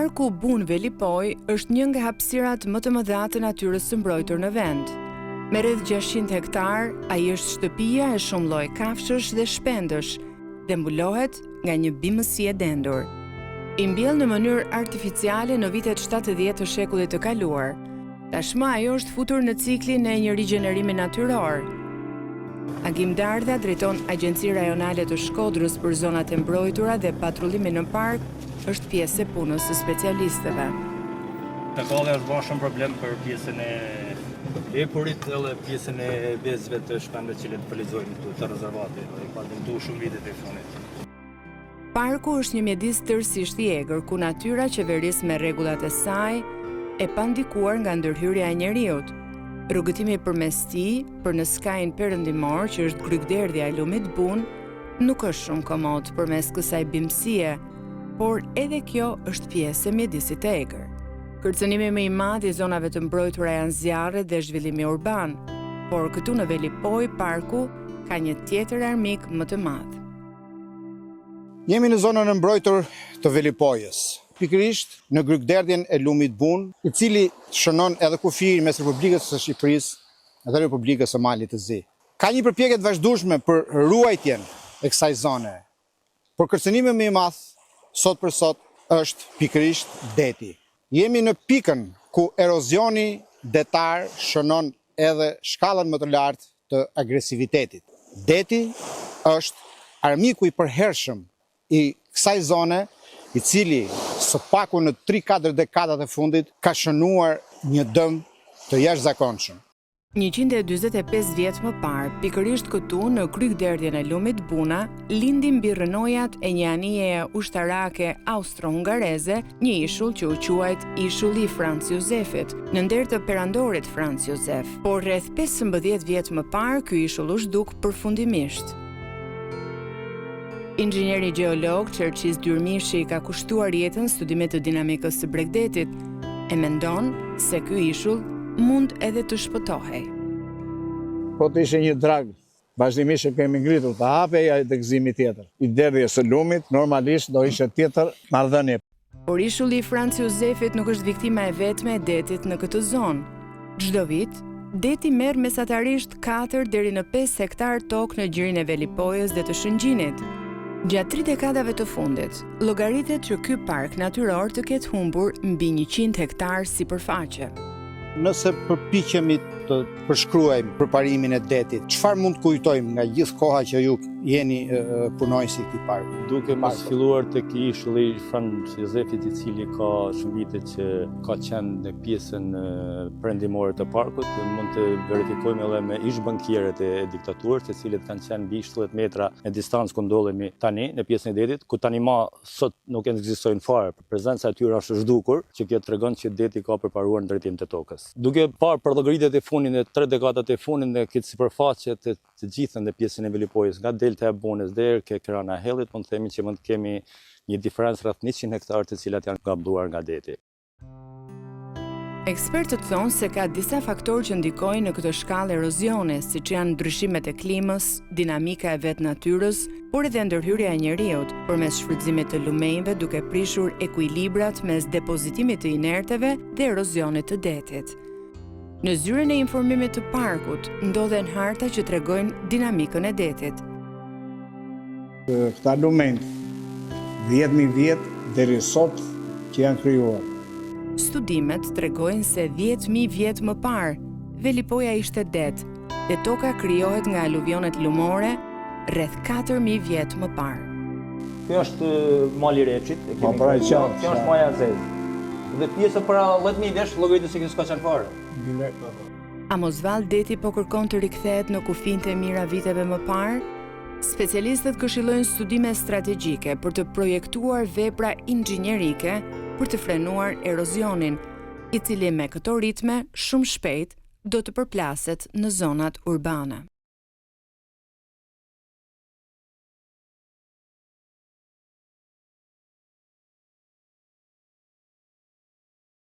Parku Bun Velipoj është një nga hapësirat më të mëdha të natyrës së mbrojtur në vend. Me rreth 600 hektar, ai është shtëpia e shumë lloj kafshësh dhe shpendësh dhe mbulohet nga një bimësi e dendur. I mbjell në mënyrë artificiale në vitet 70 të shekullit të kaluar. Tashmë ajo është futur në ciklin e një rigjenerimi natyror. Agim Dardha drejton Agjenci Rajonale të Shkodrës për zonat e mbrojtura dhe patrullimin në park është pjesë e punës së specialistëve. Takolla është bërë shumë problem për pjesën e epurit dhe pjesën e vezëve të shpendëve që përlizojnë të rezervatit dhe ka dëmtuar shumë vitet e fundit. Parku është një mjedis tërësisht i egër ku natyra qeveris me rregullat e saj e pa ndikuar nga ndërhyrja e njeriut. Rrugëtimi përmes tij për në skajin perëndimor, që është Grykderdhja e lumit Bun, nuk është shumë komod përmes kësaj bimësie, por edhe kjo është pjesë e mjedisit të egër. Kërcënimi më i madh i zonave të mbrojtura janë zjarret dhe zhvillimi urban, por këtu në Velipoj parku ka një tjetër armik më të madh. Jemi në zonën e mbrojtur të Velipojës, pikërisht në Grykderdhjen e lumit Bun, i cili shënon edhe kufirin mes Republikës së Shqipërisë dhe Republikës së Malit të Zi. Ka një përpjekje të vazhdueshme për ruajtjen e kësaj zone, por kërcënimi më i madh sot për sot është pikërisht deti. Jemi në pikën ku erozioni detar shënon edhe shkallën më të lartë të agresivitetit. Deti është armiku i përhershëm i kësaj zone, i cili së paku në 3-4 dekadat e fundit ka shënuar një dëm të jashtëzakonshëm. 145 vjet më parë, pikërisht këtu në Grykderdhjen e lumit Buna, lindi mbi rrënojat e një anijeje ushtarake austro-hungareze, një ishull që u quajt Ishulli i Franz Josefit, në nder të perandorit Franz Josef. Por rreth 15 vjet më parë, ky ishull u zhduk përfundimisht. Inxhinieri gjeolog Çerçis Dyrmishi ka kushtuar jetën studimit të dinamikës së Bregdetit e mendon se ky ishull mund edhe të shpëtohej. Po të ishe një drag, vazhdimisht kemi ngritur të hapej ai dëgëzimi tjetër. I derdhjes së lumit normalisht do ishte tjetër marrëdhënie. Por ishulli i Franz Josefit nuk është viktima e vetme e detit në këtë zonë. Çdo vit, deti merr mesatarisht 4 deri në 5 hektar tokë në gjirin e Velipojës dhe të Shëngjinit. Gjatë 3 dekadave të fundit, llogaritet që ky park natyror të ketë humbur mbi 100 hektar sipërfaqe. Nëse përpiqemi të përshkruajmë përparimin e detit, çfarë mund të kujtojmë nga gjithë koha që ju jeni punonjësi i këtij parku? Duke mos filluar tek ishulli i Franz Josefit, i cili ka shumë vite që ka qenë në pjesën perëndimore të parkut, mund të verifikojmë edhe me ish-bankierët e diktaturës, të cilët kanë qenë mbi 70 metra në distancë ku ndodhemi tani në pjesën e detit, ku tani më sot nuk ekzistojnë fare. Prezenca e tyre është zhdukur, që kjo tregon që deti ka përparuar në drejtim të tokës. Duke parë për llogaritjet e fundit në 3 dekadat e fundit në këtë sipërfaqe të gjitha në pjesën e Velipojës, nga delta e Bunës deri ke krana e Hellit, mund të themi që mund të kemi një diferencë rreth 100 hektar të cilat janë gabuar nga deti. Ekspertët thonë se ka disa faktorë që ndikojnë në këtë shkallë erozione, siç janë ndryshimet e klimës, dinamika e vetë natyrës, por edhe ndërhyrja e njeriut, përmes shfrytëzimit të lumenjve duke prishur ekuilibrat mes depozitimit të inerteve dhe erozionit të detit. Në zyrën e informimit të parkut, ndodhen harta që tregojnë dinamikën e detit. Këta lumenj, 10.000 vjet deri sot që janë krijuar. Studimet tregojnë se 10.000 vjet më parë, Velipoja ishte det dhe toka krijohet nga aluvionet lumore rreth 4.000 vjet më parë. Kjo është mali i Reçit, e kemi. Kjo është maja e zezë. Dhe pjesa para 10.000 vjeç llogaritë se kjo s'ka qenë fare. Amosvald deti po kërkon të rikthehet në kufijtë e mira viteve më parë. Specialistët këshillojnë studime strategjike për të projektuar vepra inxhinierike për të frenuar erozionin, i cili me këto ritme shumë shpejt do të përplaset në zonat urbane.